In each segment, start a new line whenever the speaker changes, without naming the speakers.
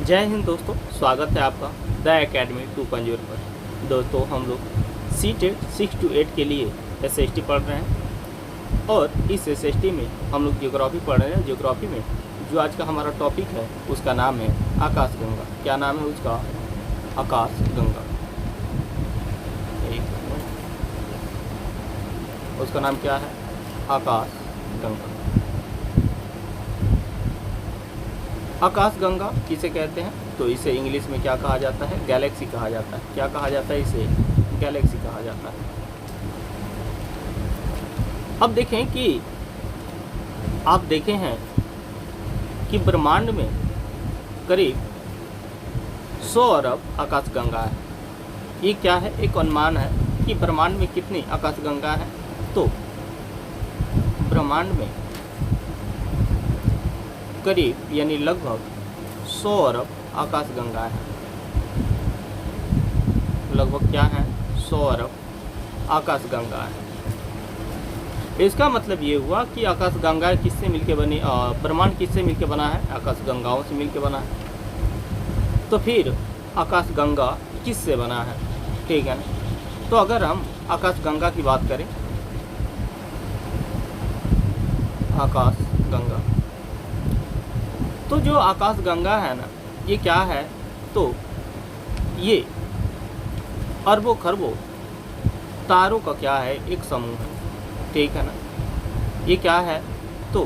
जय हिंद दोस्तों, स्वागत है आपका द एकेडमी 2.0 पर। दोस्तों हम लोग सीटेट 6 to 8 के लिए एसएसटी पढ़ रहे हैं और इस एसएसटी में हम लोग ज्योग्राफी पढ़ रहे हैं। ज्योग्राफी में जो आज का हमारा टॉपिक है उसका नाम है आकाशगंगा। क्या नाम है उसका? आकाशगंगा। उसका नाम क्या है? आकाशगंगा। आकाशगंगा किसे कहते हैं? तो इसे इंग्लिश में क्या कहा जाता है? गैलेक्सी कहा जाता है। क्या कहा जाता है इसे? गैलेक्सी कहा जाता है। अब देखें कि आप देखे हैं कि ब्रह्मांड में करीब 100 अरब आकाशगंगा है। ये क्या है? एक अनुमान है कि ब्रह्मांड में कितनी आकाशगंगा है। तो ब्रह्मांड में करीब यानी लगभग 100 अरब आकाशगंगा है। लगभग क्या है? 100 अरब आकाशगंगा है। इसका मतलब ये हुआ कि आकाशगंगा किससे मिलकर बनी? ब्रह्मांड किससे मिलकर बना है? आकाशगंगाओं से मिलकर बना है। तो फिर आकाशगंगा किससे बना है? ठीक है ना। तो अगर हम आकाशगंगा की बात करें, आकाशगंगा, तो जो आकाशगंगा है ना, ये क्या है? तो ये अरबों खरबों तारों का क्या है? एक समूह है। ठीक है ना। ये क्या है? तो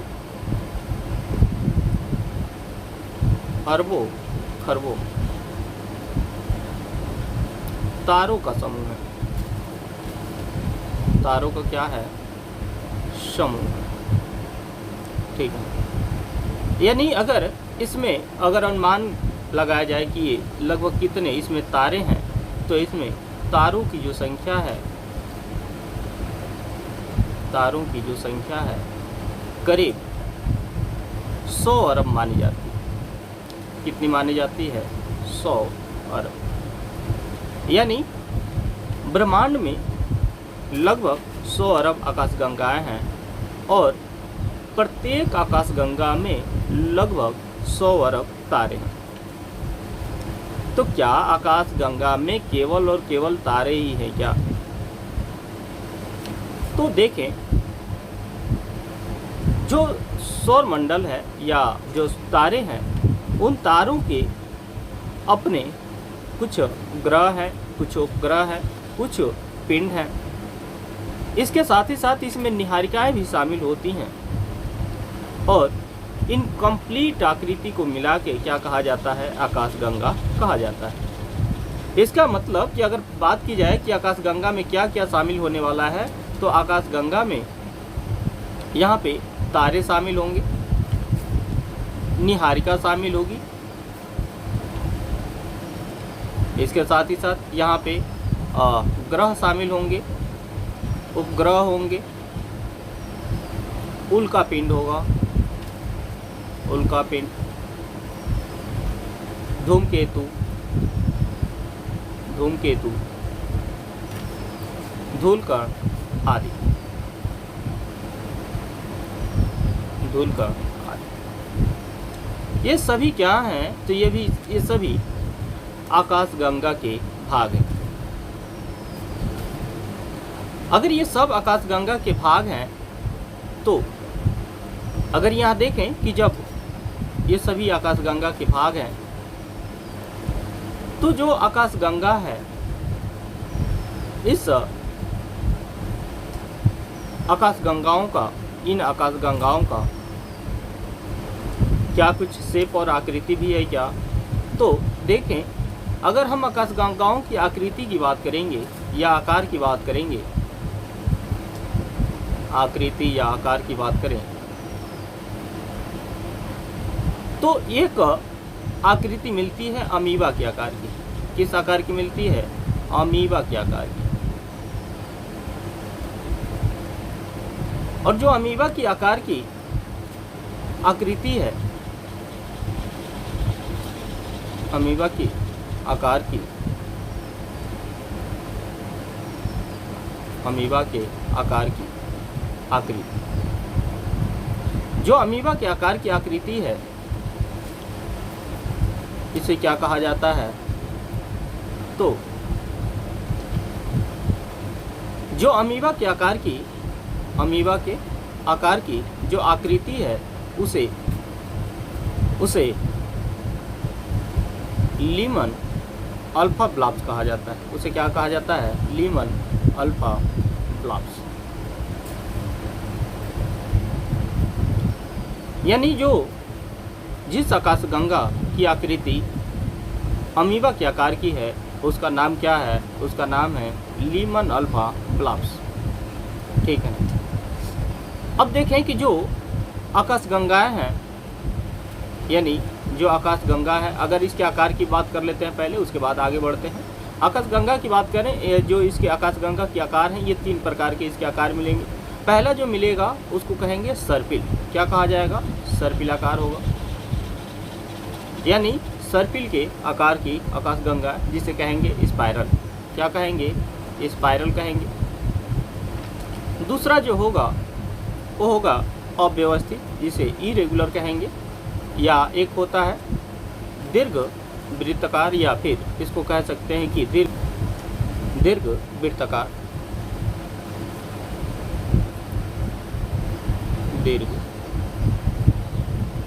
अरबों खरबों तारों का समूह है। तारों का क्या है? समूह। ठीक है। यानी अगर इसमें अगर अनुमान लगाया जाए कि ये लगभग कितने इसमें तारे हैं, तो इसमें तारों की जो संख्या है, तारों की जो संख्या है करीब 100 अरब मानी जाती है। कितनी मानी जाती है? 100 अरब। यानी ब्रह्मांड में लगभग 100 अरब आकाशगंगाएं हैं और प्रत्येक आकाशगंगा में लगभग 100 अरब तारे हैं। तो क्या आकाशगंगा में केवल और केवल तारे ही हैं क्या? तो देखें, जो सौर मंडल है या जो तारे हैं, उन तारों के अपने कुछ ग्रह हैं, कुछ उपग्रह हैं, कुछ पिंड हैं। इसके साथ ही साथ इसमें निहारिकाएं भी शामिल होती हैं और इन कंप्लीट आकृति को मिला के क्या कहा जाता है? आकाशगंगा कहा जाता है। इसका मतलब कि अगर बात की जाए कि आकाशगंगा में क्या क्या शामिल होने वाला है, तो आकाशगंगा में यहाँ पे तारे शामिल होंगे, निहारिका शामिल होगी, इसके साथ ही साथ यहाँ पे ग्रह शामिल होंगे, उपग्रह होंगे, उल्का पिंड होगा, उल्का पिंड, धूमकेतु, धूमकेतु, धूलकण आदि, धूलकण आदि। ये सभी क्या हैं? तो ये सभी आकाशगंगा के भाग हैं। अगर ये सब आकाशगंगा के भाग हैं, तो अगर यहाँ देखें कि जब ये सभी आकाशगंगा के भाग हैं, तो जो आकाशगंगा है, इस आकाशगंगाओं का, इन आकाशगंगाओं का क्या कुछ शेप और आकृति भी है क्या? तो देखें, अगर हम आकाशगंगाओं की आकृति की बात करेंगे या आकार की बात करेंगे, आकृति या आकार की बात करें, तो एक आकृति मिलती है अमीबा के आकार की। किस आकार की मिलती है? अमीबा के आकार की। और जो अमीबा की आकार की आकृति है, अमीबा की आकार की, अमीबा के आकार की आकृति, जो अमीबा के आकार की आकृति है, इसे क्या कहा जाता है? तो जो अमीबा के आकार की जो आकृति है उसे लीमन अल्फा ब्लॉब्स कहा जाता है। उसे क्या कहा जाता है? Lehman alpha blobs. यानी जिस आकाशगंगा की आकृति अमीबा के आकार की है उसका नाम क्या है? उसका नाम है लीमन अल्फा ब्लॉब्स। ठीक है। अब देखें कि जो आकाशगंगाएं हैं, यानी जो आकाशगंगा है, अगर इसके आकार की बात कर लेते हैं पहले, उसके बाद आगे बढ़ते हैं। आकाशगंगा की बात करें, जो इसके आकाशगंगा के आकार हैं, ये 3 प्रकार के इसके आकार मिलेंगे। पहला जो मिलेगा उसको कहेंगे सर्पिल। क्या कहा जाएगा? सर्पिल आकार होगा। यानी सर्पिल के आकार की आकाशगंगा, जिसे कहेंगे स्पाइरल। क्या कहेंगे? स्पाइरल कहेंगे। दूसरा जो होगा वो होगा अव्यवस्थित, जिसे इरेगुलर कहेंगे, या एक होता है दीर्घ वृत्ताकार, या फिर इसको कह सकते हैं कि दीर्घ वृत्ताकार। दीर्घ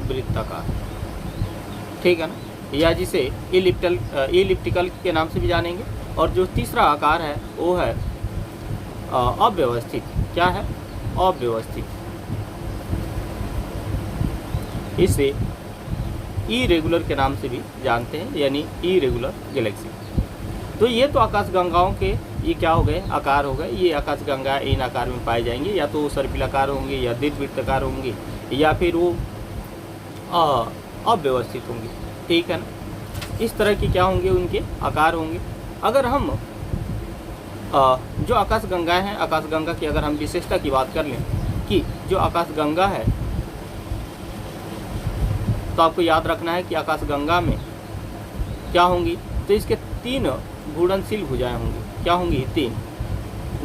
वृत्ताकार, ठीक है ना, या जिसे इलिप्टिकल के नाम से भी जानेंगे। और जो तीसरा आकार है वो है अव्यवस्थित। क्या है? अव्यवस्थित। इसे इरेगुलर के नाम से भी जानते हैं, यानी इरेगुलर गैलेक्सी। तो ये तो आकाशगंगाओं के ये क्या हो गए? आकार हो गए। ये आकाशगंगा इन आकार में पाए जाएंगे, या तो वो सर्पिलाकार होंगे, या दीर्घवृत्ताकार होंगे, या फिर वो अव्यवस्थित होंगे। ठीक है ना? इस तरह की क्या होंगे? उनके आकार होंगे। अगर हम जो आकाशगंगाएं हैं, आकाशगंगा की अगर हम विशेषता की बात कर लें कि जो आकाशगंगा है, तो आपको याद रखना है कि आकाशगंगा में क्या होंगी? तो इसके 3 घूर्णनशील भुजाएं होंगी। क्या होंगी? 3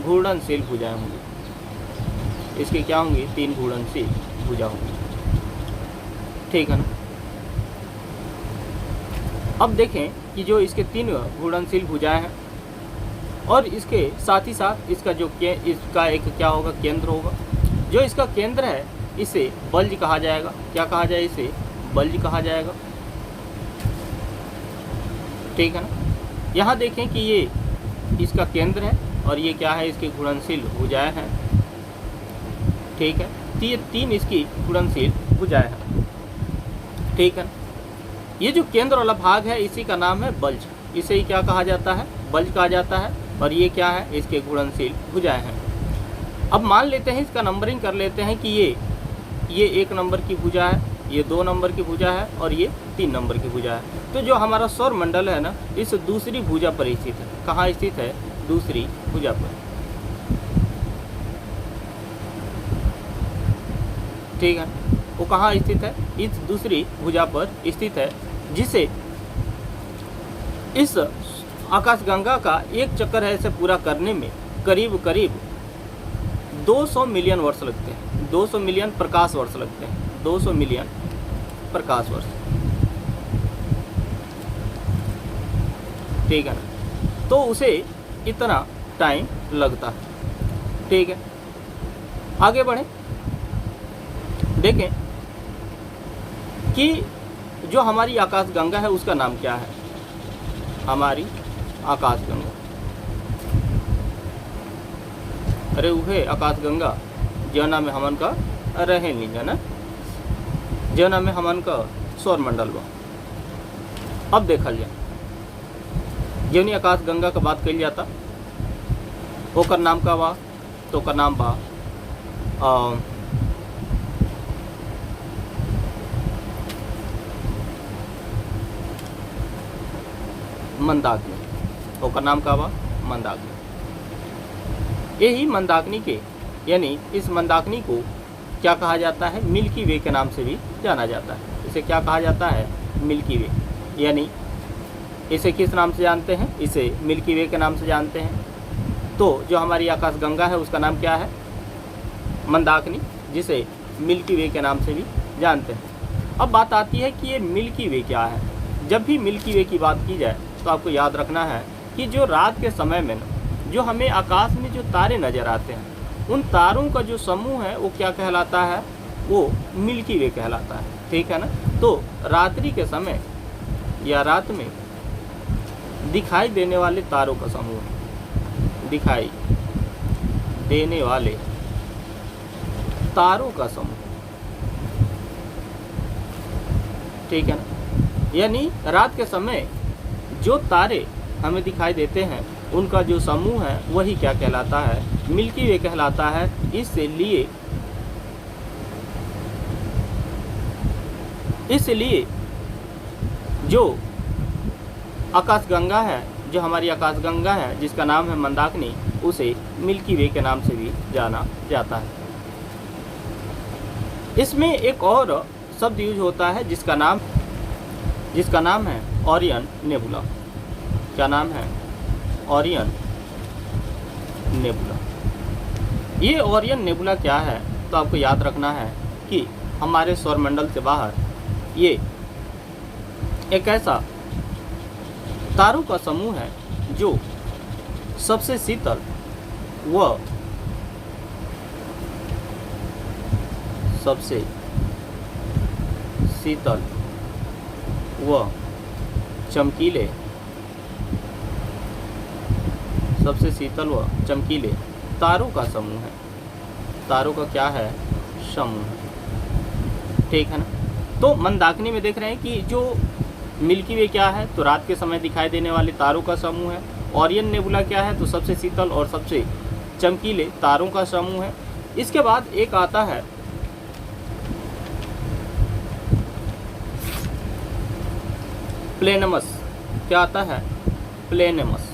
घूर्णनशील भुजाएं होंगी। इसके क्या होंगी? 3 घूर्णनशील भुजा होंगी। ठीक है ना? अब देखें कि जो इसके 3 घूर्णनशील भुजाएं हैं, और इसके साथ ही साथ इसका इसका एक क्या होगा? केंद्र होगा। जो इसका केंद्र है इसे बल्ज कहा जाएगा। क्या कहा जाए? इसे बल्ज कहा जाएगा। ठीक है ना? यहाँ देखें कि ये इसका केंद्र है, और ये क्या है? इसकी घूर्णनशील भुजाएं हैं। ठीक है? तो ये 3 इसकी घूर्णनशील भुजाएं हैं। ठीक है? ये जो केंद्र वाला भाग है इसी का नाम है बल्ज। इसे ही क्या कहा जाता है? बल्ज कहा जाता है। और ये क्या है? इसके घूर्णनशील भुजाएं हैं। अब मान लेते हैं, इसका नंबरिंग कर लेते हैं कि ये 1 नंबर की भुजा है, ये 2 नंबर की भुजा है, और ये 3 नंबर की भुजा है। तो जो हमारा सौर मंडल है ना, इस दूसरी भुजा पर स्थित है। कहाँ स्थित है? दूसरी भुजा पर। ठीक है? वो कहाँ स्थित है? इस दूसरी भुजा पर स्थित है, जिसे इस आकाशगंगा का एक चक्कर है इसे पूरा करने में करीब 200 मिलियन वर्ष लगते हैं। 200 मिलियन प्रकाश वर्ष लगते हैं। 200 मिलियन प्रकाश वर्ष। ठीक है ना? तो उसे इतना टाइम लगता है। ठीक है? आगे बढ़ें, देखें कि जो हमारी आकाशगंगा है उसका नाम क्या है? हमारी आकाशगंगा, अरे उहे आकाशगंगा जौना में हमन का रहे नहीं है ना, जौना में हमन का सौर मंडल बा। अब देखल जाए, जौनी आकाशगंगा का बात कल जाता ओकर नाम का बा, तो ओकर नाम बा मंदाकिनी। ओकर नाम का बा मंदाकिनी। यही मंदाकिनी के, यानी इस मंदाकिनी को क्या कहा जाता है? मिल्की वे के नाम से भी जाना जाता है। इसे क्या कहा जाता है? मिल्की वे। यानी इसे किस नाम से जानते हैं? इसे मिल्की वे के नाम से जानते हैं। तो जो हमारी आकाशगंगा है उसका नाम क्या है? मंदाकिनी, जिसे मिल्की वे के नाम से भी जानते हैं। अब बात आती है कि ये मिल्की वे क्या है? जब भी मिल्की वे की बात की जाए तो आपको याद रखना है कि जो रात के समय में जो हमें आकाश में जो तारे नज़र आते हैं, उन तारों का जो समूह है वो क्या कहलाता है? वो मिल्की वे कहलाता है। ठीक है ना? तो रात्रि के समय या रात में दिखाई देने वाले तारों का समूह, दिखाई देने वाले तारों का समूह, ठीक है ना? यानी रात के समय जो तारे हमें दिखाई देते हैं उनका जो समूह है वही क्या कहलाता है? मिल्की वे कहलाता है। इसलिए जो आकाशगंगा है, जो हमारी आकाशगंगा है जिसका नाम है मंदाकिनी, उसे मिल्की वे के नाम से भी जाना जाता है। इसमें एक और शब्द यूज होता है जिसका नाम है ओरियन नेबुला। क्या नाम है? Orion nebula. ये ओरियन नेबुला क्या है? तो आपको याद रखना है कि हमारे सौरमंडल से बाहर ये एक ऐसा तारों का समूह है जो सबसे शीतल व चमकीले तारों का समूह है। तारों का क्या है? समूह है। ठीक है ना? तो मंदाकिनी में देख रहे हैं कि जो मिल्की वे क्या है? तो रात के समय दिखाई देने वाले तारों का समूह है। ओरियन नेबुला क्या है? तो सबसे शीतल और सबसे चमकीले तारों का समूह है। इसके बाद एक आता है प्लेनमस। क्या आता है? प्लेनमस।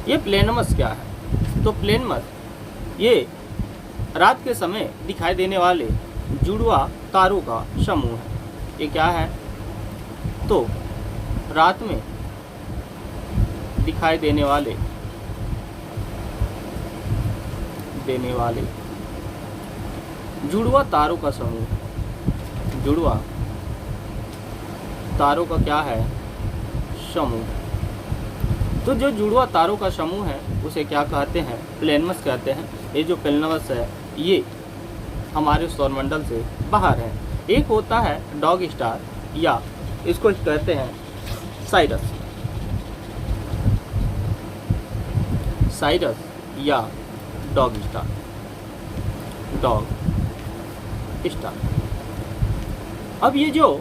ये प्लेनमस क्या है? तो प्लेनमस ये रात के समय दिखाई देने वाले जुड़वा तारों का समूह है। ये क्या है? तो रात में दिखाई देने वाले जुड़वा तारों का समूह। जुड़वा तारों का क्या है? समूह। तो जो जुड़वा तारों का समूह है उसे क्या कहते हैं? प्लेनमस कहते हैं। ये जो प्लेनमस है ये हमारे सौरमंडल से बाहर है। एक होता है डॉग स्टार या इसको कहते हैं साइरस या डॉग स्टार। अब ये जो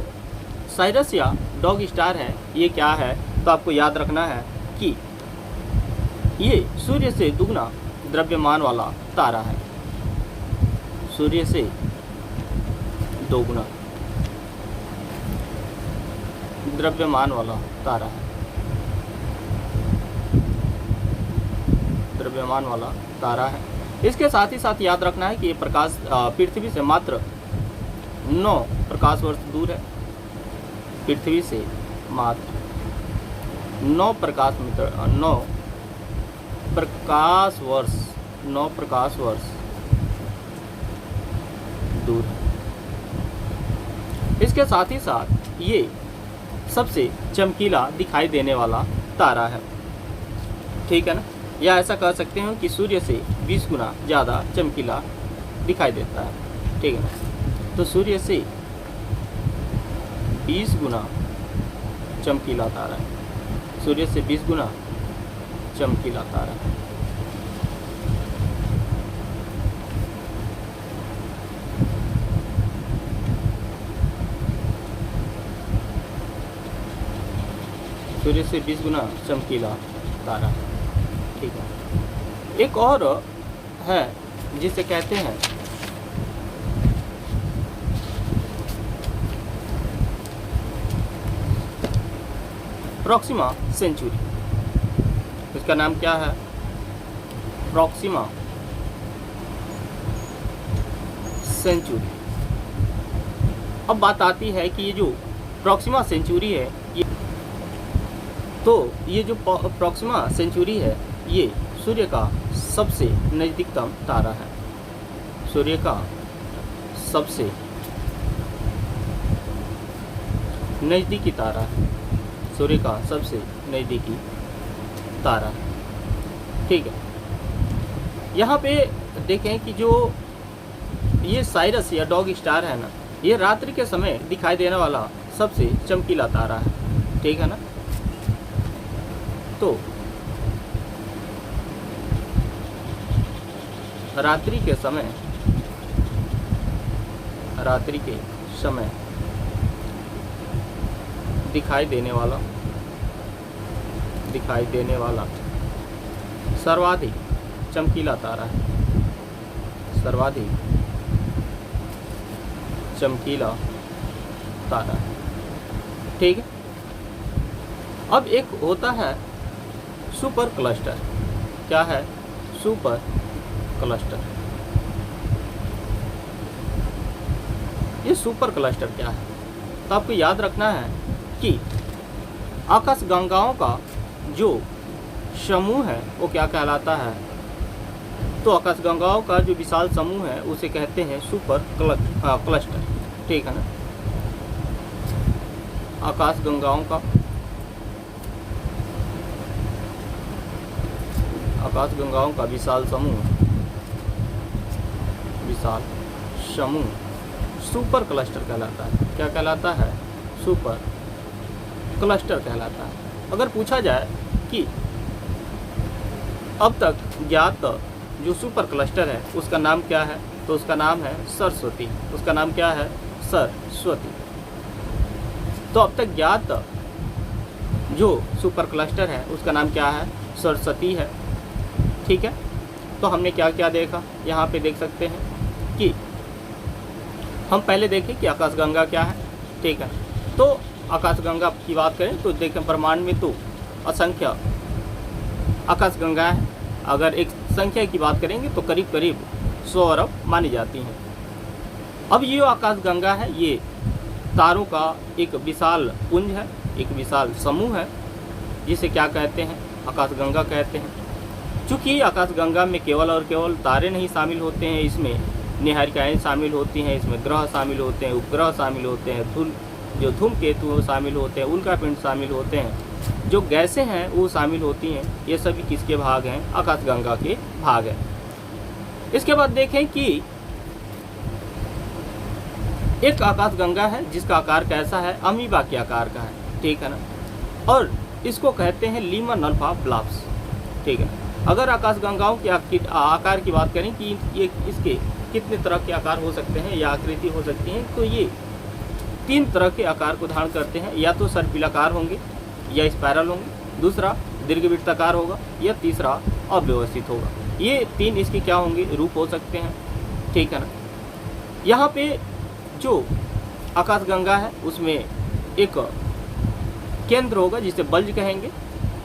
साइरस या डॉग स्टार है ये क्या है? तो आपको याद रखना है कि ये सूर्य से दुगना द्रव्यमान वाला तारा है। सूर्य से दोगुना द्रव्यमान वाला तारा है। द्रव्यमान वाला तारा है। इसके साथ ही साथ याद रखना है कि ये प्रकाश पृथ्वी से मात्र 9 प्रकाश वर्ष दूर है। पृथ्वी से मात्र 9 प्रकाश वर्ष दूर है। इसके साथ ही साथ ये सबसे चमकीला दिखाई देने वाला तारा है। ठीक है ना? या ऐसा कह सकते हैं कि सूर्य से 20 गुना ज़्यादा चमकीला दिखाई देता है। ठीक है ना? तो सूर्य से 20 गुना चमकीला तारा है। सूर्य से 20 गुना चमकीला तारा है। सूर्य से 20 गुना चमकीला तारा है। ठीक है। एक और है जिसे कहते हैं प्रॉक्सिमा सेंचुरी। इसका नाम क्या है? Proxima Centauri. अब बात आती है कि ये जो प्रॉक्सिमा सेंचुरी है ये जो प्रॉक्सिमा सेंचुरी है ये सूर्य का सबसे नज़दीकतम तारा है। सूर्य का सबसे नज़दीकी तारा है, सूर्य का सबसे नज़दीकी तारा है। ठीक है, यहाँ पे देखें कि जो ये साइरस या डॉग स्टार है ना, ये रात्रि के समय दिखाई देने वाला सबसे चमकीला तारा है। ठीक है ना, तो रात्रि के समय दिखाई देने वाला सर्वाधिक चमकीला तारा है, सर्वाधिक चमकीला तारा है। ठीक है, अब एक होता है सुपर क्लस्टर। क्या है? Super cluster. ये सुपर क्लस्टर क्या है? तो आपको याद रखना है कि आकाशगंगाओं का जो समूह है वो क्या कहलाता है? तो आकाशगंगाओं का जो विशाल समूह है उसे कहते हैं सुपर क्लस्टर। ठीक है ना, आकाशगंगाओं का विशाल समूह सुपर क्लस्टर कहलाता है। क्या कहलाता है? सुपर क्लस्टर कहलाता है। अगर पूछा जाए कि अब तक ज्ञात जो सुपर क्लस्टर है उसका नाम क्या है, तो उसका नाम है सरस्वती। उसका नाम क्या है? सरस्वती। तो अब तक ज्ञात जो सुपर क्लस्टर है उसका नाम क्या है? सरस्वती है। ठीक है, तो हमने क्या क्या देखा? यहाँ पे देख सकते हैं कि हम पहले देखें कि आकाशगंगा क्या है। ठीक है, तो आकाशगंगा की बात करें तो देखें ब्रह्मांड में तो असंख्य आकाशगंगा है। अगर एक संख्या की बात करेंगे तो करीब करीब 100 अरब मानी जाती हैं। अब ये आकाशगंगा है, ये तारों का एक विशाल पुंज है, एक विशाल समूह है, जिसे क्या कहते हैं? आकाशगंगा कहते हैं। चूँकि आकाशगंगा में केवल और केवल तारे नहीं शामिल होते हैं, इसमें निहारिकाएँ शामिल होती हैं, इसमें ग्रह शामिल होते हैं, उपग्रह शामिल होते हैं, जो धूमकेतु शामिल होते हैं, उल्कापिंड शामिल होते हैं, जो गैसें हैं वो शामिल होती हैं। ये सभी किसके भाग हैं? आकाशगंगा के भाग हैं। इसके बाद देखें कि एक आकाशगंगा है जिसका आकार कैसा है? अमीबा के आकार का है। ठीक है ना, और इसको कहते हैं लीमन अल्फा ब्लॉब्स। ठीक है, अगर आकाशगंगाओं के आकार की बात करें कि ये इसके कितने तरह के आकार हो सकते हैं या आकृति हो सकती हैं, तो ये 3 तरह के आकार को धारण करते हैं। या तो सर्पिलाकार होंगे, या स्पाइरल होंगे, दूसरा दीर्घवृत्ताकार होगा, या तीसरा अव्यवस्थित होगा। ये 3 इसके क्या होंगे? रूप हो सकते हैं। ठीक है ना, यहाँ पे जो आकाशगंगा है उसमें एक केंद्र होगा जिसे बल्ज कहेंगे,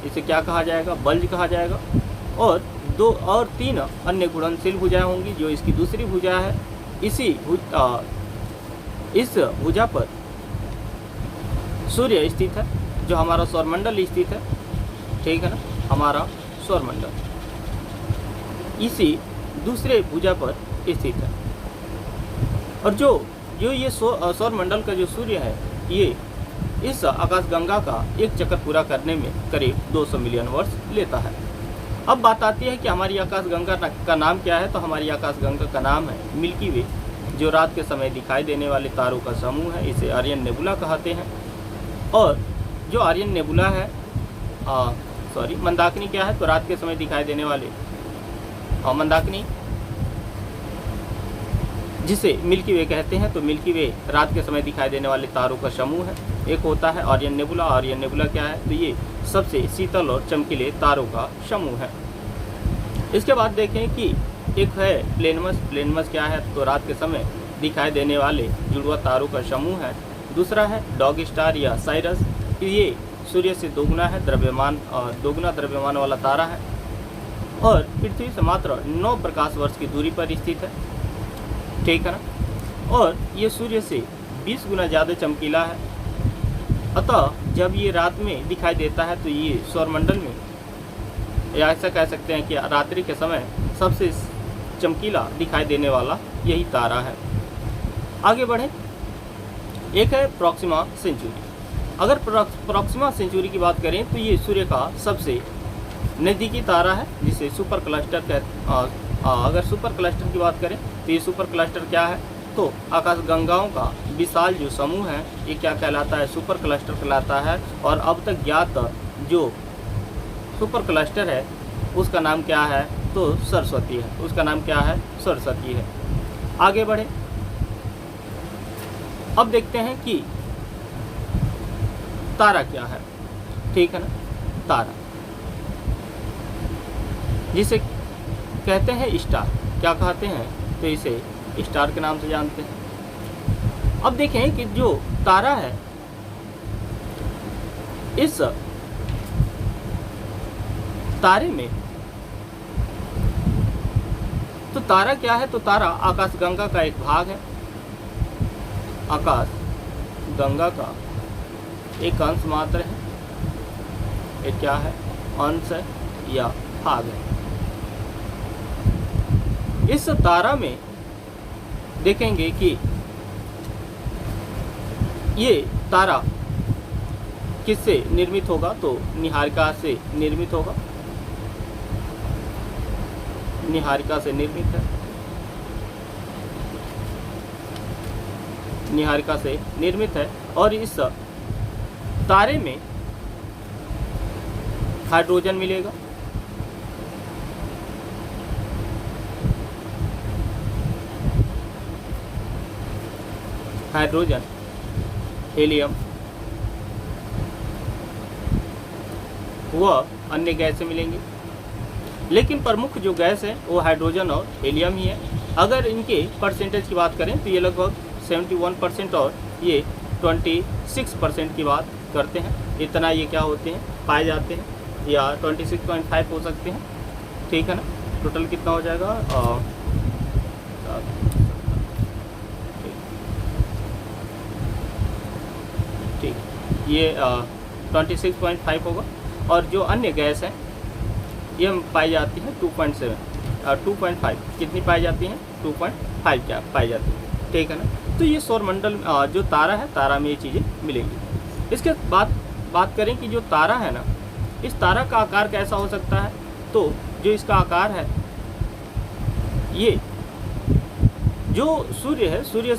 इसे क्या कहा जाएगा? बल्ज कहा जाएगा। और 2 और 3 अन्य गुणनशील भुजाएं होंगी, जो इसकी दूसरी भुजा है। इस भुजा पर सूर्य स्थित है, जो हमारा सौरमंडल स्थित है। ठीक है ना, हमारा सौरमंडल इसी दूसरे भुजा पर स्थित है। और जो ये सौरमंडल का जो सूर्य है, ये इस आकाशगंगा का एक चक्कर पूरा करने में करीब 200 मिलियन वर्ष लेता है। अब बात आती है कि हमारी आकाशगंगा का नाम क्या है? तो हमारी आकाशगंगा का नाम है मिल्की वे, जो रात के समय दिखाई देने वाले तारों का समूह है। इसे आर्यन नेबुला कहते हैं। और जो आर्यन नेबुला है, मंदाकिनी क्या है? तो रात के समय दिखाई देने वाले मंदाकिनी, जिसे मिल्की वे कहते हैं। तो मिल्की वे रात के समय दिखाई देने वाले तारों का समूह है। एक होता है आर्यन नेबुला। आर्यन नेबुला क्या है? तो ये सबसे शीतल और चमकीले तारों का समूह है। इसके बाद देखें कि एक है प्लेनमस। प्लेनमस क्या है? तो रात के समय दिखाई देने वाले जुड़वा तारों का समूह है। दूसरा है डॉग स्टार या साइरस। ये सूर्य से दोगुना द्रव्यमान वाला तारा है और पृथ्वी से मात्र 9 प्रकाश वर्ष की दूरी पर स्थित है। ठीक है ना, और ये सूर्य से 20 गुना ज़्यादा चमकीला है। अतः जब ये रात में दिखाई देता है तो ये सौरमंडल में, या ऐसा कह सकते हैं कि रात्रि के समय सबसे चमकीला दिखाई देने वाला यही तारा है। आगे बढ़ें, एक है प्रॉक्सिमा सेंचुरी। अगर प्रॉक्सिमा सेंचुरी की बात करें तो ये सूर्य का सबसे नज़दीकी तारा है, जिसे सुपर क्लस्टर अगर सुपर क्लस्टर की बात करें तो ये सुपर क्लस्टर क्या है, तो आकाशगंगाओं का विशाल जो समूह है ये क्या कहलाता है, सुपर क्लस्टर कहलाता है। और अब तक ज्ञात जो सुपर क्लस्टर है उसका नाम क्या है, तो सरस्वती है, उसका नाम क्या है, सरस्वती है। आगे बढ़े, अब देखते हैं कि तारा क्या है, ठीक है ना। तारा जिसे कहते हैं स्टार, क्या कहते हैं, तो इसे स्टार के नाम से जानते हैं। अब देखें कि जो तारा है, इस तारे में, तो तारा क्या है, तो तारा आकाशगंगा का एक भाग है, आकाश गंगा का एक अंश मात्र है, ये क्या है, अंश है या भाग है। इस तारा में देखेंगे कि ये तारा किससे निर्मित होगा, तो निहारिका से निर्मित होगा, निहारिका से निर्मित है, निहारिका से निर्मित है। और इस तारे में हाइड्रोजन मिलेगा, हाइड्रोजन, हीलियम व अन्य गैसें मिलेंगी, लेकिन प्रमुख जो गैस है वो हाइड्रोजन और हीलियम ही है। अगर इनके परसेंटेज की बात करें तो ये लगभग 71% और ये 26% की बात करते हैं। इतना ये क्या होते हैं, पाए जाते हैं, या 26.5 हो सकते हैं, ठीक है ना। टोटल कितना हो जाएगा, ठीक, ये 26.5 होगा। और जो अन्य गैस हैं ये पाई जाती है 2.5, कितनी पाई जाती हैं, 2.5 क्या पाई जाती है, ठीक है ना। तो ये सौरमंडल जो तारा है, तारा में ये चीज़ें मिलेंगी। इसके बाद बात करें कि जो तारा है ना, इस तारा का आकार कैसा हो सकता है, तो जो इसका आकार है, ये जो सूर्य है, सूर्य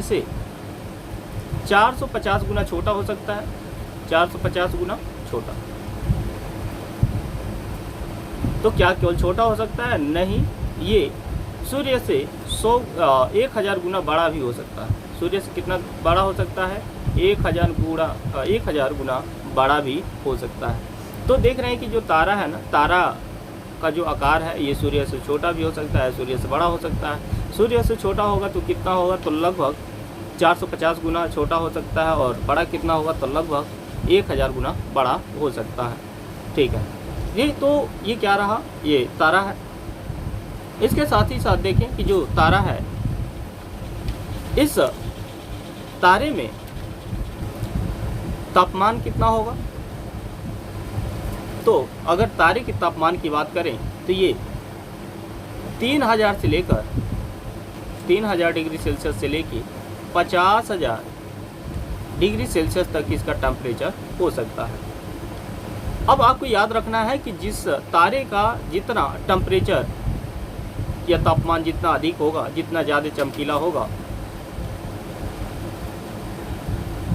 से 450 गुना छोटा हो सकता है, 450 गुना छोटा। तो क्या केवल छोटा हो सकता है, नहीं, ये सूर्य से 1000 गुना बड़ा भी हो सकता है। सूर्य से कितना बड़ा हो सकता है, 1000 गुना बड़ा भी हो सकता है। तो देख रहे हैं कि जो तारा है ना, तारा का जो आकार है ये सूर्य से छोटा भी हो सकता है, सूर्य से बड़ा हो सकता है। सूर्य से छोटा होगा तो कितना होगा, तो लगभग 450 गुना छोटा हो सकता है, और बड़ा कितना होगा, तो लगभग 1000 गुना बड़ा हो सकता है, ठीक है। ये क्या रहा, ये तारा है। इसके साथ ही साथ देखें कि जो तारा है, इस तारे में तापमान कितना होगा। तो अगर तारे के तापमान की बात करें तो ये 3000 से लेकर 3000 डिग्री सेल्सियस से लेकर 50,000 डिग्री सेल्सियस तक इसका टेम्परेचर हो सकता है। अब आपको याद रखना है कि जिस तारे का जितना टेम्परेचर या तापमान जितना अधिक होगा, जितना ज़्यादा चमकीला होगा,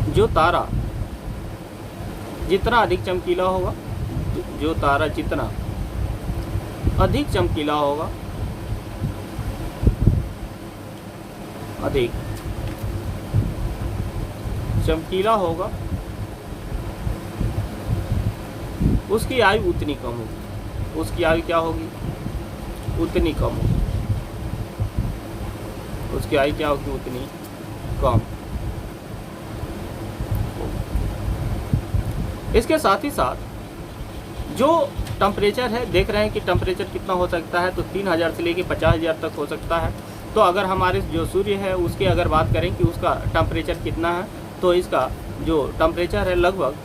जो तारा जितना अधिक चमकीला होगा, जो तारा जितना अधिक चमकीला होगा, अधिक चमकीला होगा, उसकी आयु उतनी कम होगी। उसकी आयु क्या होगी, उतनी कम होगी। उसकी आयु क्या होगी, उतनी कम। इसके साथ ही साथ जो टेम्परेचर है, देख रहे हैं कि टेम्परेचर कितना हो सकता है, तो 3000 से लेकर 50,000 तक हो सकता है। तो अगर हमारे जो सूर्य है उसके अगर बात करें कि उसका टेम्परेचर कितना है, तो इसका जो टेम्परेचर है लगभग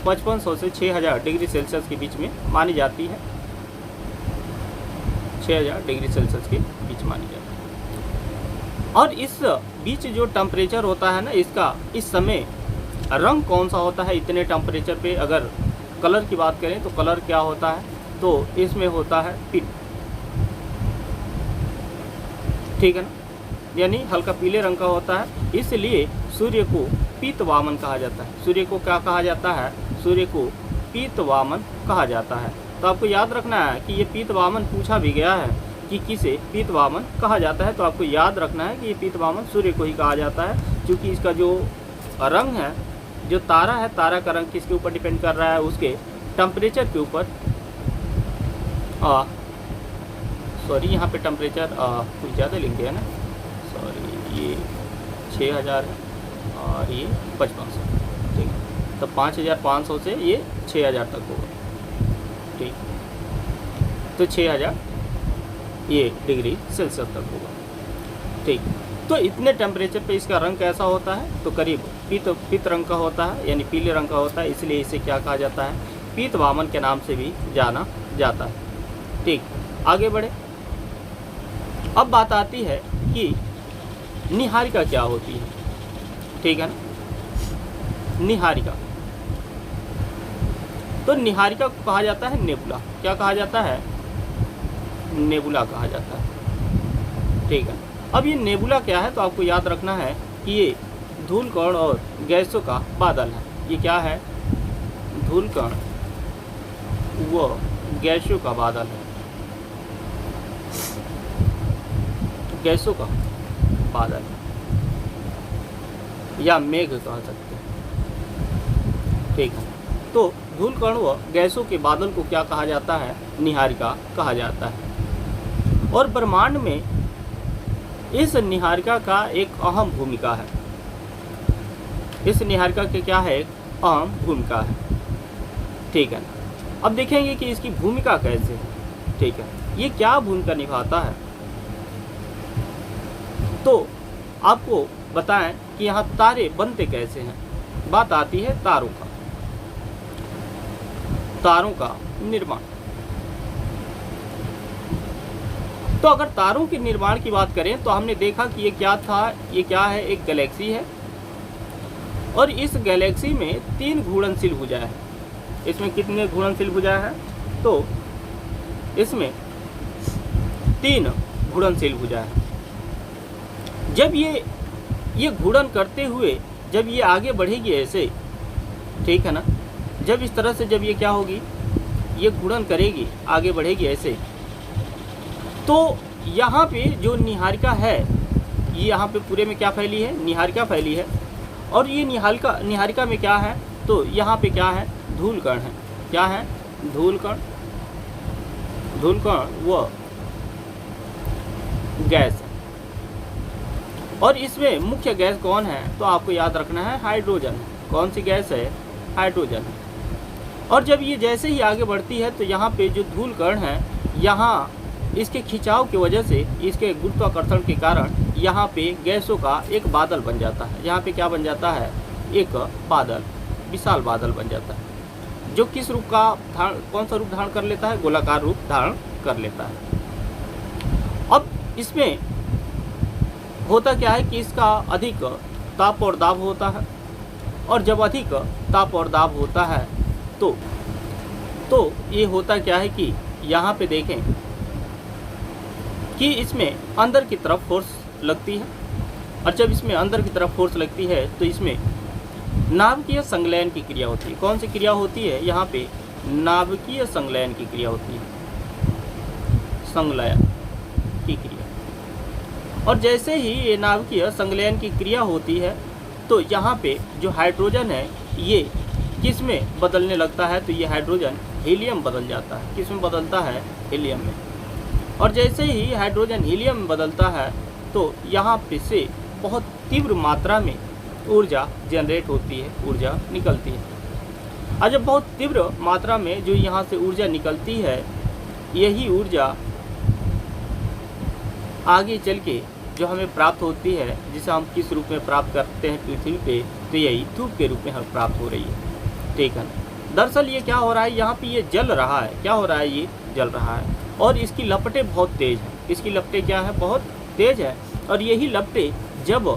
5500 से 6000 डिग्री सेल्सियस के बीच में मानी जाती है। 6000 डिग्री सेल्सियस के बीच मानी जाती है। और इस बीच जो टेम्परेचर होता है ना, इसका इस समय रंग कौन सा होता है इतने टेम्परेचर पे? अगर कलर की बात करें तो कलर क्या होता है? तो इसमें होता है पीला, ठीक है ना, यानी हल्का पीले रंग का होता है। इसलिए सूर्य को पीतवामन कहा जाता है। सूर्य को क्या कहा जाता है? सूर्य को पीतवामन कहा जाता है। तो आपको याद रखना है कि ये पीतवामन पूछा भी गया है कि किसे पीतवामन कहा जाता है। तो आपको याद रखना है कि ये पीतवामन सूर्य को ही कहा जाता है, क्योंकि इसका जो रंग है, जो तारा है, तारा का रंग किसके ऊपर डिपेंड कर रहा है? उसके टेम्परेचर के ऊपर। सॉरी, यहाँ पे टेम्परेचर कुछ ज़्यादा लिख दिया ना, सॉरी, ये 6000 है और ये 5500, ठीक है। तो 5500 से ये 6000 तक होगा, ठीक। तो 6000 ये डिग्री सेल्सियस तक होगा, ठीक। तो इतने टेम्परेचर पे इसका रंग कैसा होता है? तो करीब पीत रंग का होता है, यानी पीले रंग का होता है। इसलिए इसे क्या कहा जाता है? पीतवामन के नाम से भी जाना जाता है, ठीक। आगे बढ़े। अब बात आती है कि निहारिका क्या होती है, ठीक है ना। निहारिका, तो निहारिका को कहा जाता है नेबुला। क्या कहा जाता है? नेबुला कहा जाता है, ठीक है। अब ये नेबुला क्या है? तो आपको याद रखना है कि ये धूल कण और गैसों का बादल है। ये क्या है? धूल कण व गैसों का बादल है, गैसों का बादल या मेघ कह सकते हैं, ठीक है। तो धूल कण व गैसों के बादल को क्या कहा जाता है? निहारिका कहा जाता है। और ब्रह्मांड में इस निहारिका का एक अहम भूमिका है। इस निहारिका के क्या है? एक अहम भूमिका है, ठीक है। अब देखेंगे कि इसकी भूमिका कैसे है, ठीक है। ये क्या भूमिका निभाता है? तो आपको बताएं कि यहाँ तारे बनते कैसे हैं। बात आती है तारों का, तारों का निर्माण। तो अगर तारों के निर्माण की बात करें तो हमने देखा कि ये क्या था? ये क्या है? एक गैलेक्सी है और इस गैलेक्सी में 3 घूर्णनशील भुजा है। इसमें कितने घूर्णनशील भुजा है? तो इसमें 3 घूर्णनशील भुजा है। जब ये घूर्णन करते हुए जब ये आगे बढ़ेगी ऐसे, ठीक है ना, जब इस तरह से जब ये क्या होगी, ये घूर्णन करेगी, आगे बढ़ेगी ऐसे, तो यहाँ पे जो निहारिका है, ये यहाँ पे पूरे में क्या फैली है? निहारिका फैली है। और ये निहारिका में क्या है? तो यहाँ पे क्या है? धूल कण है। क्या है? धूल कण व गैस है। और इसमें मुख्य गैस कौन है? तो आपको याद रखना है हाइड्रोजन। कौन सी गैस है? हाइड्रोजन। और जब ये जैसे ही आगे बढ़ती है तो यहाँ पे जो धूल कण है, यहाँ इसके खिंचाव की वजह से, इसके गुरुत्वाकर्षण के कारण यहाँ पे गैसों का एक बादल बन जाता है। यहाँ पे क्या बन जाता है? एक बादल, विशाल बादल बन जाता है, जो किस रूप का कौन सा रूप धारण कर लेता है? गोलाकार रूप धारण कर लेता है। अब इसमें होता क्या है कि इसका अधिक ताप और दाब होता है, और जब अधिक ताप और दाब होता है तो ये होता क्या है कि यहाँ पे देखें कि इसमें अंदर की तरफ फोर्स लगती है। और जब इसमें अंदर की तरफ फोर्स लगती है तो इसमें नाभिकीय संलयन की क्रिया होती है। कौन सी क्रिया होती है? यहाँ पे नाभिकीय संलयन की क्रिया होती है, संलयन की क्रिया। और जैसे ही ये नाभिकीय संलयन की क्रिया होती है तो यहाँ पे जो हाइड्रोजन है ये किस में बदलने लगता है? तो ये हाइड्रोजन हीलियम बदल जाता है। किस में बदलता है? हीलियम में। और जैसे ही हाइड्रोजन हीलियम में बदलता है तो यहाँ पे से बहुत तीव्र मात्रा में ऊर्जा जनरेट होती है, ऊर्जा निकलती है। और जब बहुत तीव्र मात्रा में जो यहाँ से ऊर्जा निकलती है, यही ऊर्जा आगे चल के जो हमें प्राप्त होती है, जिसे हम किस रूप में प्राप्त करते हैं पृथ्वी पे, तो यही धूप के रूप में हमें प्राप्त हो रही है, ठीक है। दरअसल ये क्या हो रहा है? यहाँ पे ये जल रहा है। क्या हो रहा है? ये जल रहा है और इसकी लपटें बहुत तेज़ हैं। इसकी लपटें क्या है? बहुत तेज़ है। और यही लपटें जब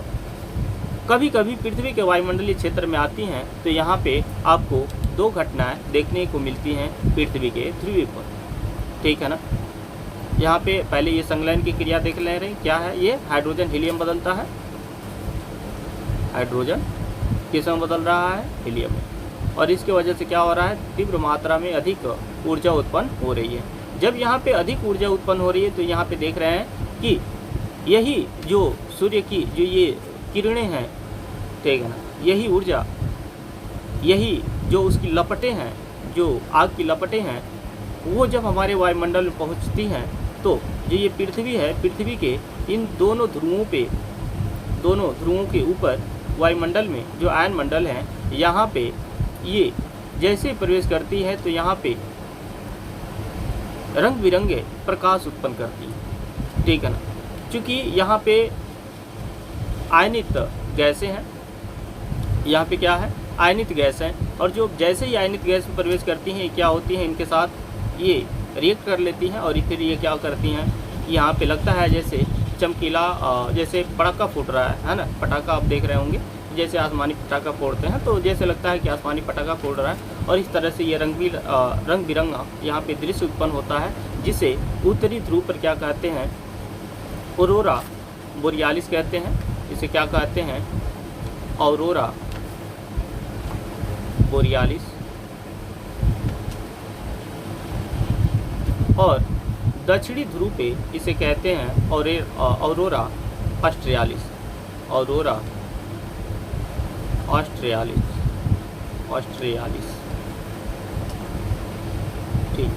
कभी कभी पृथ्वी के वायुमंडलीय क्षेत्र में आती हैं तो यहाँ पे आपको दो घटनाएं देखने को मिलती हैं पृथ्वी के ध्रुवीय पर, ठीक है ना। यहाँ पे पहले ये संलयन की क्रिया देख ले रहे हैं, क्या है ये, हाइड्रोजन हीलियम बदलता है, हाइड्रोजन किस में बदल रहा है, हीलियम में, और इसके वजह से क्या हो रहा है, तीव्र मात्रा में अधिक ऊर्जा उत्पन्न हो रही है। जब यहाँ पे अधिक ऊर्जा उत्पन्न हो रही है तो यहाँ पे देख रहे हैं कि यही जो सूर्य की जो ये किरणें हैं, ठीक है ना, यही ऊर्जा, यही जो उसकी लपटें हैं, जो आग की लपटें हैं, वो जब हमारे वायुमंडल में पहुँचती हैं तो जो ये पृथ्वी है, पृथ्वी के इन दोनों ध्रुवों पे, दोनों ध्रुवों के ऊपर वायुमंडल में जो आयन मंडल है, यहाँ पे ये जैसे प्रवेश करती है तो यहाँ पे रंग बिरंगे प्रकाश उत्पन्न करती है, ठीक है ना। क्योंकि यहाँ पे आयनित गैसें हैं, यहाँ पे क्या है, आयनित गैस है, और जो जैसे ही आयनित गैस में प्रवेश करती हैं क्या होती हैं, इनके साथ ये रिएक्ट कर लेती हैं और फिर ये क्या करती हैं, यहाँ पे लगता है जैसे चमकीला, जैसे पटाखा फूट रहा है ना, पटाखा आप देख रहे होंगे, जैसे आसमानी पटाखा फोड़ते हैं तो जैसे लगता है कि आसमानी पटाखा फोड़ रहा है, और इस तरह से ये रंग बिरंगा यहाँ पे दृश्य उत्पन्न होता है, जिसे उत्तरी ध्रुव पर क्या कहते हैं, ऑरोरा बोरियालिस कहते हैं। इसे क्या कहते हैं, ऑरोरा बोरियालिस। और दक्षिणी ध्रुव पे इसे कहते हैं ऑरोरा ऑस्ट्रियालिस, ऑरोरा ऑस्ट्रियालिस, ऑस्ट्रियालिस, ठीक।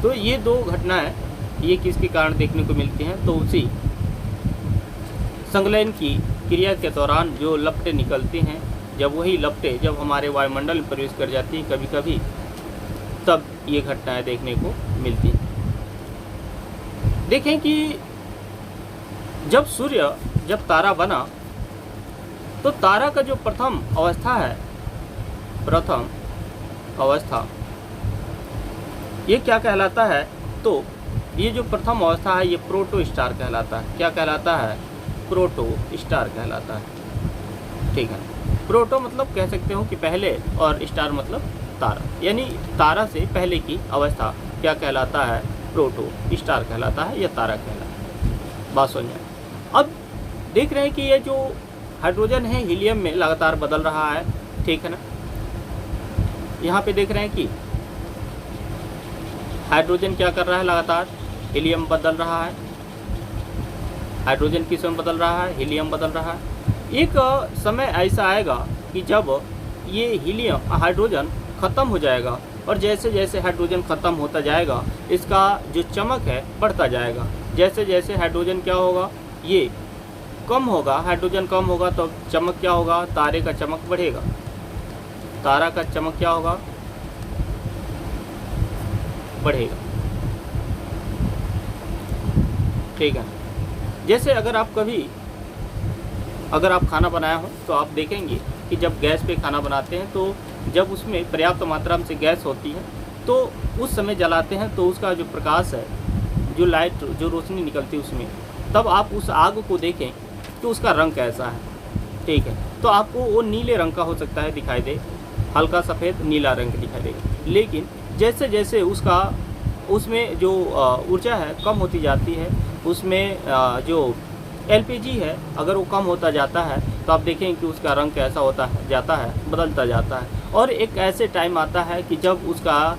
तो ये दो घटनाएं ये किसके कारण देखने को मिलती हैं, तो उसी संलयन की क्रिया के दौरान जो लपटें निकलती हैं, जब वही लपटें जब हमारे वायुमंडल में प्रवेश कर जाती हैं कभी कभी, तब ये घटनाएं देखने को मिलती हैं। देखें कि जब तारा बना तो तारा का जो प्रथम अवस्था है, प्रथम अवस्था ये क्या कहलाता है, तो ये जो प्रथम अवस्था है ये प्रोटो स्टार कहलाता है। क्या कहलाता है, प्रोटो स्टार कहलाता है, ठीक है। प्रोटो मतलब कह सकते हो कि पहले, और स्टार मतलब तारा, यानी तारा से पहले की अवस्था क्या कहलाता है, प्रोटो स्टार कहलाता है या तारा कहलाता है। बात समझ में। अब देख रहे हैं कि ये जो हाइड्रोजन है हीलियम में लगातार बदल रहा है, ठीक है ना। यहाँ पे देख रहे हैं कि हाइड्रोजन क्या कर रहा है, लगातार हीलियम बदल रहा है, हाइड्रोजन किस में बदल रहा है, हीलियम बदल रहा है। एक समय ऐसा आएगा कि जब ये हीलियम हाइड्रोजन ख़त्म हो जाएगा, और जैसे जैसे हाइड्रोजन ख़त्म होता जाएगा इसका जो चमक है बढ़ता जाएगा। जैसे जैसे हाइड्रोजन क्या होगा, ये कम होगा, हाइड्रोजन कम होगा तो चमक क्या होगा, तारे का चमक बढ़ेगा, तारा का चमक क्या होगा, बढ़ेगा, ठीक है। जैसे अगर आप खाना बनाया हो तो आप देखेंगे कि जब गैस पे खाना बनाते हैं तो जब उसमें पर्याप्त मात्रा में से गैस होती है तो उस समय जलाते हैं तो उसका जो प्रकाश है, जो लाइट, जो रोशनी निकलती है उसमें, तब आप उस आग को देखें तो उसका रंग कैसा है, ठीक है। तो आपको वो नीले रंग का हो सकता है दिखाई दे, हल्का सफ़ेद नीला रंग दिखाई देगा। लेकिन जैसे जैसे उसमें जो ऊर्जा है कम होती जाती है, उसमें जो एलपीजी है अगर वो कम होता जाता है तो आप देखें कि उसका रंग कैसा होता है, जाता है, बदलता जाता है। और एक ऐसे टाइम आता है कि जब उसका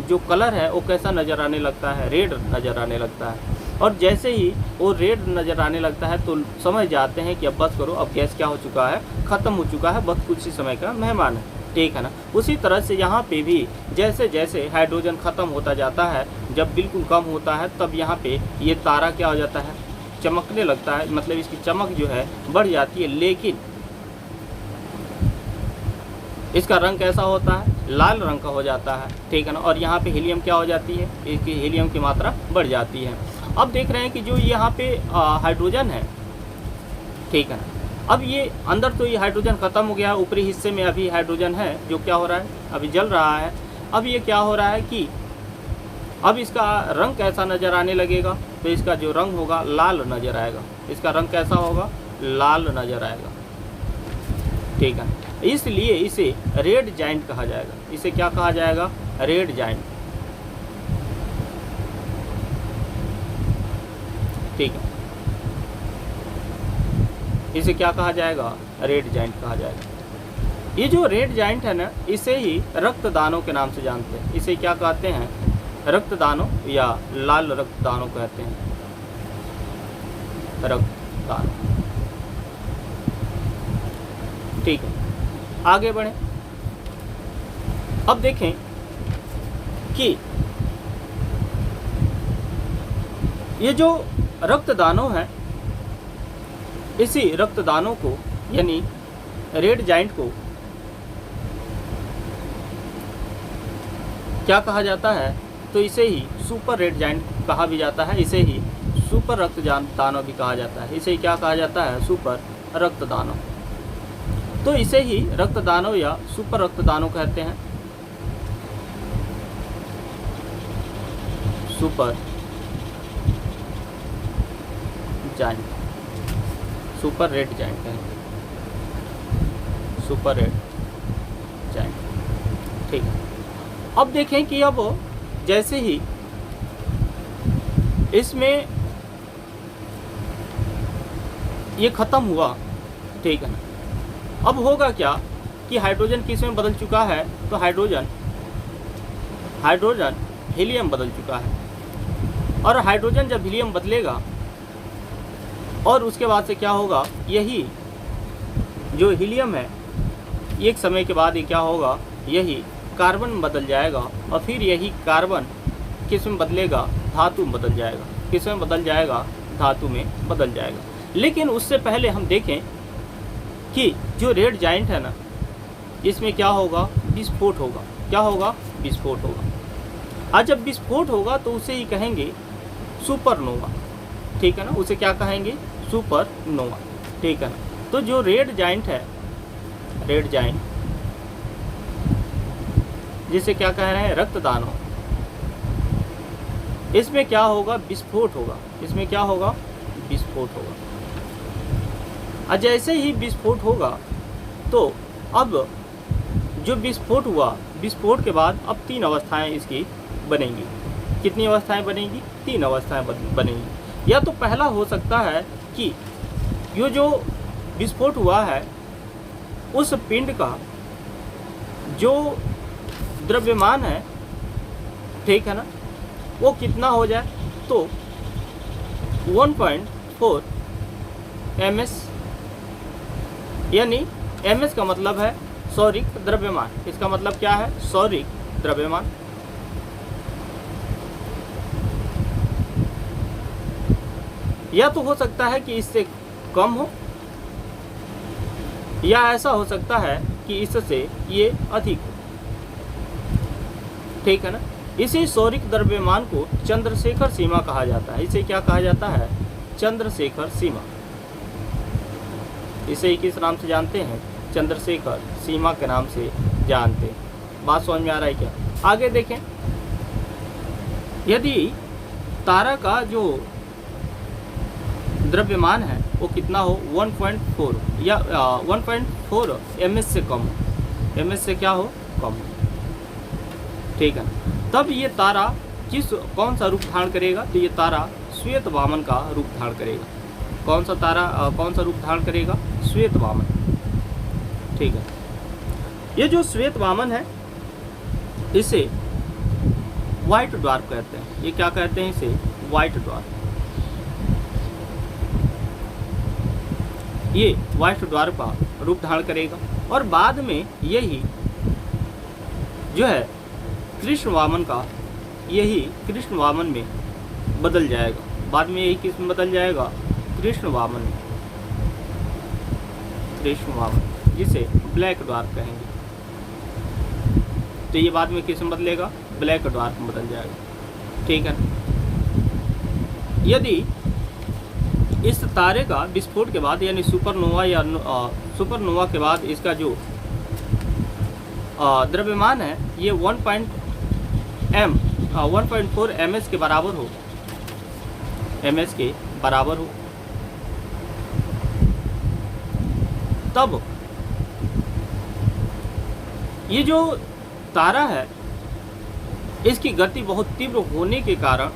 जो कलर है वो कैसा नज़र आने लगता है, रेड नज़र आने लगता है। और जैसे ही वो रेड नज़र आने लगता है तो समझ जाते हैं कि अब बस करो, अब गैस क्या हो चुका है, ख़त्म हो चुका है, बस कुछ ही समय का मेहमान है, ठीक है ना। उसी तरह से यहाँ पे भी जैसे जैसे हाइड्रोजन ख़त्म होता जाता है, जब बिल्कुल कम होता है, तब यहाँ पे ये तारा क्या हो जाता है, चमकने लगता है, मतलब इसकी चमक जो है बढ़ जाती है। लेकिन इसका रंग कैसा होता है, लाल रंग का हो जाता है, ठीक है ना। और यहाँ पे हीलियम क्या हो जाती है, इसकी हीलियम की मात्रा बढ़ जाती है। अब देख रहे हैं कि जो यहाँ पे हाइड्रोजन है, ठीक है ना। अब ये अंदर तो ये हाइड्रोजन ख़त्म हो गया, ऊपरी हिस्से में अभी हाइड्रोजन है जो क्या हो रहा है, अभी जल रहा है। अब ये क्या हो रहा है कि अब इसका रंग कैसा नज़र आने लगेगा, तो इसका जो रंग होगा लाल नज़र आएगा। इसका रंग कैसा होगा, लाल नज़र आएगा, ठीक है, इसलिए इसे रेड जाइंट कहा जाएगा। इसे क्या कहा जाएगा? Red giant. ठीक है, इसे क्या कहा जाएगा? रेड जाइंट कहा जाएगा। ये जो रेड जाइंट है ना, इसे ही रक्तदानों के नाम से जानते हैं। इसे क्या कहते हैं? रक्तदानों या लाल रक्तदानों कहते हैं। रक्तदानों। ठीक है, आगे बढ़ें। अब देखें कि ये जो रक्तदानों हैं, इसी रक्तदानों को यानी रेड जाइंट को क्या कहा जाता है? तो इसे ही सुपर रेड जाइंट कहा भी जाता है। इसे ही सुपर रक्तदानव भी कहा जाता है। इसे क्या कहा जाता है? सुपर रक्तदानव। तो इसे ही रक्तदानव या सुपर रक्तदानव कहते हैं। Super giant, super red giant कहेंगे, सुपर रेड जाइंट। ठीक है, अब देखें कि अब जैसे ही इसमें ये ख़त्म हुआ, ठीक है ना, अब होगा क्या कि हाइड्रोजन किस में बदल चुका है? तो हाइड्रोजन हीलियम बदल चुका है। और हाइड्रोजन जब हीलियम बदलेगा और उसके बाद से क्या होगा? यही जो हीलियम है, एक समय के बाद ये क्या होगा? यही कार्बन में बदल जाएगा और फिर यही कार्बन किस में बदलेगा? धातु में बदल जाएगा। किस में बदल जाएगा? धातु में बदल जाएगा। लेकिन उससे पहले हम देखें कि जो रेड जाइंट है ना, इसमें क्या होगा? विस्फोट होगा। क्या होगा? विस्फोट होगा। आज जब विस्फोट होगा तो उसे ही कहेंगे सुपरनोवा। ठीक है ना, उसे क्या कहेंगे? सुपरनोवा। ठीक है ना। तो जो रेड जाइंट है, रेड जाइंट जिसे क्या कह रहे हैं? रक्तदानव, इसमें क्या होगा? विस्फोट होगा। इसमें क्या होगा? विस्फोट होगा। और जैसे ही विस्फोट होगा तो अब जो विस्फोट हुआ, विस्फोट के बाद अब 3 अवस्थाएं इसकी बनेंगी। कितनी अवस्थाएं बनेंगी? 3 अवस्थाएं बनेंगी। या तो पहला हो सकता है कि ये जो विस्फोट हुआ है उस पिंड का जो द्रव्यमान है, ठीक है ना, वो कितना हो जाए? तो 1.4 ms, यानी ms का मतलब है सौरिक द्रव्यमान। इसका मतलब क्या है? सौरिक द्रव्यमान। या तो हो सकता है कि इससे कम हो, या ऐसा हो सकता है कि इससे ये अधिक हो। ठीक है ना। इसी सौरिक द्रव्यमान को चंद्रशेखर सीमा कहा जाता है। इसे क्या कहा जाता है? चंद्रशेखर सीमा। इसे ही किस नाम से जानते हैं? चंद्रशेखर सीमा के नाम से जानते हैं। बात समझ में आ रहा है क्या? आगे देखें, यदि तारा का जो द्रव्यमान है वो कितना हो? 1.4 या 1.4 ms से कम हो। ms से क्या हो? कम हो। ठीक है, तब ये तारा कौन सा रूप धारण करेगा? तो ये तारा श्वेत वामन का रूप धारण करेगा। कौन सा तारा कौन सा रूप धारण करेगा? श्वेत वामन। ठीक है, ये जो श्वेत वामन है इसे व्हाइट ड्वार्फ कहते हैं। ये क्या कहते हैं? इसे व्हाइट ड्वार्फ। ये व्हाइट ड्वार्फ का रूप धारण करेगा और बाद में यही जो है कृष्ण वामन का, यही कृष्ण वामन में बदल जाएगा। बाद में यही किस में बदल जाएगा? कृष्ण वामन में। कृष्ण वामन, जिसे ब्लैक ड्वार्फ कहेंगे। तो ये बाद में किस में बदलेगा? ब्लैक ड्वार्फ में बदल जाएगा। ठीक है। यदि इस तारे का विस्फोट के बाद यानी सुपरनोवा या सुपरनोवा के बाद इसका जो द्रव्यमान है ये 1.4 ms के बराबर हो, ms के बराबर हो, तब ये जो तारा है इसकी गति बहुत तीव्र होने के कारण,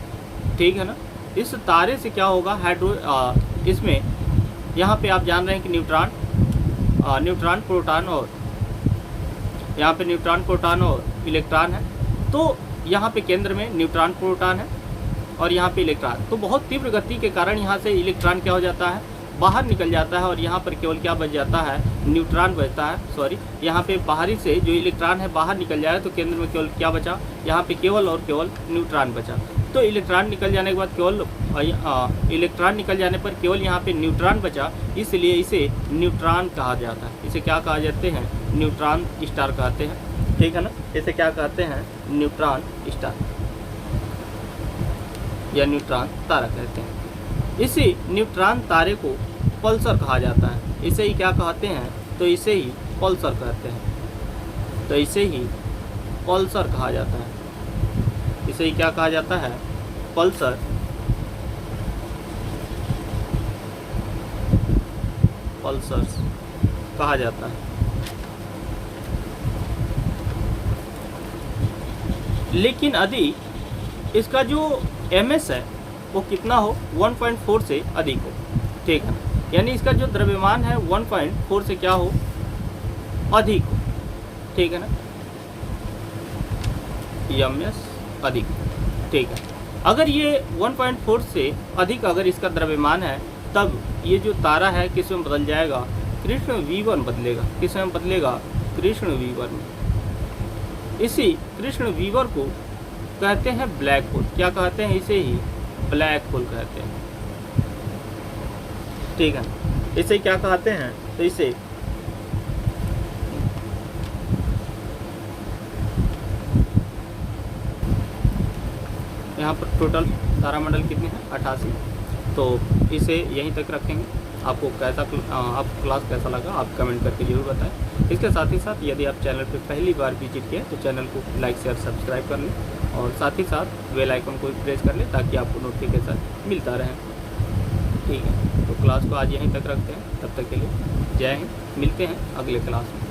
ठीक है ना, इस तारे से क्या होगा, इसमें यहाँ पे आप जान रहे हैं कि न्यूट्रॉन प्रोटॉन और यहाँ पे न्यूट्रॉन प्रोटॉन और इलेक्ट्रॉन है। तो यहाँ पे केंद्र में न्यूट्रॉन प्रोटॉन है और यहाँ पे इलेक्ट्रॉन। तो बहुत तीव्र गति के कारण यहाँ से इलेक्ट्रॉन क्या हो जाता है, बाहर निकल जाता है और यहाँ पर केवल क्या बच जाता है, न्यूट्रॉन बचता है। सॉरी, यहाँ पे बाहरी से जो इलेक्ट्रॉन है बाहर निकल जाए तो केंद्र में केवल क्या बचा, यहाँ पे केवल और केवल न्यूट्रॉन बचा। तो इलेक्ट्रॉन निकल जाने के बाद इलेक्ट्रॉन निकल जाने पर केवल यहाँ पे न्यूट्रॉन बचा, इसलिए इसे न्यूट्रॉन कहा जाता है। इसे क्या कहा जाते हैं, न्यूट्रॉन स्टार कहते हैं, ठीक है ना। इसे क्या कहते हैं, न्यूट्रॉन स्टार या न्यूट्रॉन तारा कहते हैं। इसी न्यूट्रॉन तारे को पल्सर कहा जाता है। इसे ही क्या कहते हैं, तो इसे ही पल्सर कहते हैं। तो इसे ही पल्सर कहा जाता है। इसे ही क्या कहा जाता है, पल्सर। पल्सर्स कहा जाता है। लेकिन यदि इसका जो ms है वो कितना हो, 1.4 से अधिक हो, ठीक है। यानी इसका जो द्रव्यमान है 1.4 से क्या हो, अधिक हो, ठीक है ना, ms अधिक, ठीक है। अगर ये 1.4 से अधिक अगर इसका द्रव्यमान है, तब ये जो तारा है किस में बदल जाएगा, कृष्ण V1 बदलेगा। किस में बदलेगा, कृष्ण V1 में। इसी कृष्ण V1 को कहते हैं ब्लैक होल। क्या कहते हैं, इसे ही ब्लैक होल कहते हैं, ठीक है। इसे क्या कहते हैं, तो इसे यहाँ पर टोटल तारामंडल कितने हैं, 88। तो इसे यहीं तक रखेंगे। आपको आपको क्लास कैसा लगा आप कमेंट करके जरूर बताएं। इसके साथ ही साथ यदि आप चैनल पर पहली बार विजिट किए तो चैनल को लाइक शेयर सब्सक्राइब कर लें और साथ ही साथ बेल आइकन को प्रेस कर लें ताकि आपको नोटिफिकेशन मिलता रहे, ठीक है। तो क्लास को आज यहीं तक रखते हैं, तब तक के लिए जय हिंद। मिलते हैं अगले क्लास में।